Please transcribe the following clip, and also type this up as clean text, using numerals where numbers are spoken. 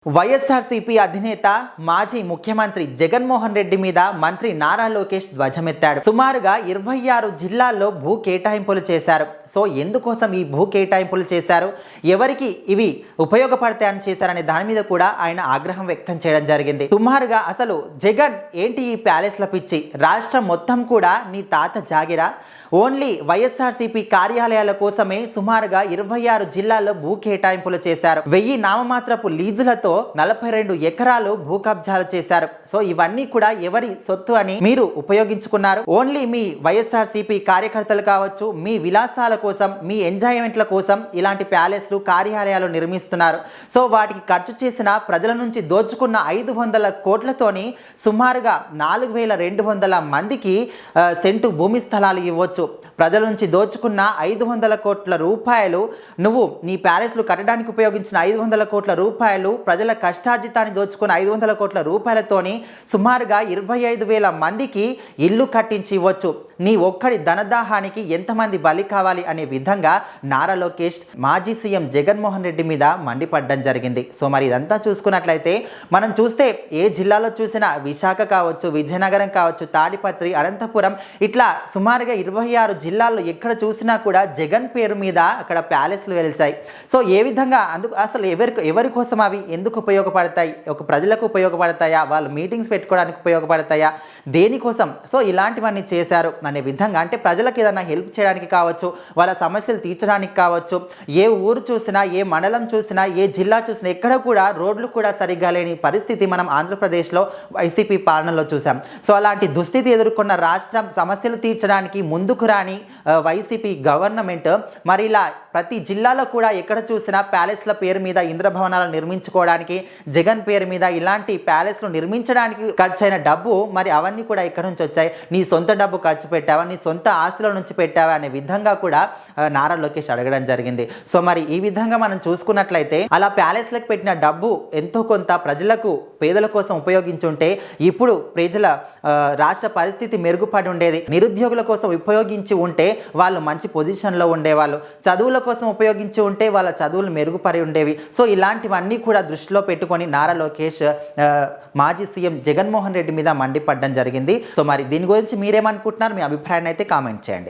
వైఎస్ఆర్సీపీ అధినేత మాజీ ముఖ్యమంత్రి జగన్మోహన్ రెడ్డి మీద మంత్రి నారా లోకేష్ ధ్వజమెత్తాడు. సుమారుగా 26 జిల్లాల్లో భూ కేటాయింపులు చేశారు. సో ఎందుకోసం ఈ భూ కేటాయింపులు చేశారు, ఎవరికి ఇవి ఉపయోగపడతాయని చేశారనే దాని మీద కూడా ఆయన ఆగ్రహం వ్యక్తం చేయడం జరిగింది. సుమారుగా అసలు జగన్ ఏంటి ఈ ప్యాలెస్ల పిచ్చి, రాష్ట్రం మొత్తం కూడా నీ తాత జాగిరా, ఓన్లీ వైఎస్ఆర్సీపీ కార్యాలయాల కోసమే సుమారుగా 26 జిల్లాల్లో భూ కేటాయింపులు చేశారు. 1000 నామమాత్రపు లీజులతో 42 ఎకరాలు భూ కబ్జాలు చేశారు. సో ఇవన్నీ కూడా ఎవరి సొత్తు అని మీరు ఉపయోగించుకున్నారు. ఓన్లీ మీ వైఎస్ఆర్సీపీ కార్యకర్తలు కావచ్చు, మీ విలాసాల కోసం, మీ ఎంజాయ్మెంట్ల కోసం ఇలాంటి ప్యాలెస్లు, కార్యాలయాలు నిర్మిస్తున్నారు. సో వాటికి ఖర్చు చేసిన, ప్రజల నుంచి దోచుకున్న 500 కోట్లతోని సుమారుగా 4200 మందికి సెంటు భూమి స్థలాలు ఇవ్వచ్చు. ప్రజల నుంచి దోచుకున్న 500 కోట్ల రూపాయలు, నువ్వు నీ ప్యాలెస్లు కట్టడానికి ఉపయోగించిన 500 కోట్ల రూపాయలు, ప్రజల కష్టార్జితాన్ని దోచుకున్న 500 కోట్ల రూపాయలతోని సుమారుగా 25,000 మందికి ఇల్లు కట్టించి ఇవ్వచ్చు. నీ ఒక్కడి ధనదాహానికి ఎంతమంది బలి కావాలి అనే విధంగా నారా లోకేష్ మాజీ సీఎం జగన్మోహన్ రెడ్డి మీద మండిపడడం జరిగింది. సో మరి ఇదంతా చూసుకున్నట్లయితే మనం చూస్తే ఏ జిల్లాలో చూసినా, విశాఖ కావచ్చు, విజయనగరం కావచ్చు, తాడిపత్రి, అనంతపురం, ఇట్లా సుమారుగా 26 జిల్లాల్లో ఎక్కడ చూసినా కూడా జగన్ పేరు మీద అక్కడ ప్యాలెస్లు వెలిచాయి. సో ఏ విధంగా, అందుకు అసలు ఎవరి కోసం అవి ఎందుకు ఉపయోగపడతాయి, ఒక ప్రజలకు ఉపయోగపడతాయా, వాళ్ళు మీటింగ్స్ పెట్టుకోవడానికి ఉపయోగపడతాయా, దేనికోసం? సో ఇలాంటివన్నీ చేశారు అనే విధంగా, అంటే ప్రజలకు ఏదైనా హెల్ప్ చేయడానికి కావచ్చు, వాళ్ళ సమస్యలు తీర్చడానికి కావచ్చు, ఏ ఊరు చూసినా, ఏ మండలం చూసినా, ఏ జిల్లా చూసినా ఎక్కడ కూడా రోడ్లు కూడా సరిగ్గా లేని పరిస్థితి మనం ఆంధ్రప్రదేశ్లో వైసీపీ పాలనలో చూసాం. సో అలాంటి దుస్థితి ఎదుర్కొన్న రాష్ట్రం సమస్యలు తీర్చడానికి ముందుకు రాని వైసీపీ గవర్నమెంట్ మరి ఇలా ప్రతి జిల్లాలో కూడా ఎక్కడ చూసినా ప్యాలెస్ల పేరు మీద ఇంద్రభవనాలు నిర్మించుకోవడానికి, జగన్ పేరు మీద ఇలాంటి ప్యాలెస్లు నిర్మించడానికి ఖర్చైన డబ్బు మరి అవన్నీ కూడా ఎక్కడి నుంచి వచ్చాయి, నీ సొంత డబ్బు ఖర్చు పెట్టావా, నీ సొంత ఆస్తుల నుంచి పెట్టావా అనే విధంగా కూడా నారా లోకేష్ అడగడం జరిగింది. సో మరి ఈ విధంగా మనం చూసుకున్నట్లయితే అలా ప్యాలెస్లకు పెట్టిన డబ్బు ఎంతో కొంత ప్రజలకు, పేదల కోసం ఉపయోగించుంటే ఇప్పుడు ప్రజల రాష్ట్ర పరిస్థితి మెరుగుపడి ఉండేది. నిరుద్యోగుల కోసం ఉపయోగించి ఉంటే వాళ్ళు మంచి పొజిషన్లో ఉండేవాళ్ళు, చదువుల కోసం ఉపయోగించి ఉంటే వాళ్ళ చదువులు మెరుగుపడి ఉండేవి. సో ఇలాంటివన్నీ కూడా దృష్టిలో పెట్టుకొని నారా లోకేష్ మాజీ సీఎం జగన్మోహన్ రెడ్డి మీద మండిపడడం జరిగింది. సో మరి దీని గురించి మీరేమనుకుంటున్నారు, మీ అభిప్రాయాన్ని అయితే కామెంట్ చేయండి.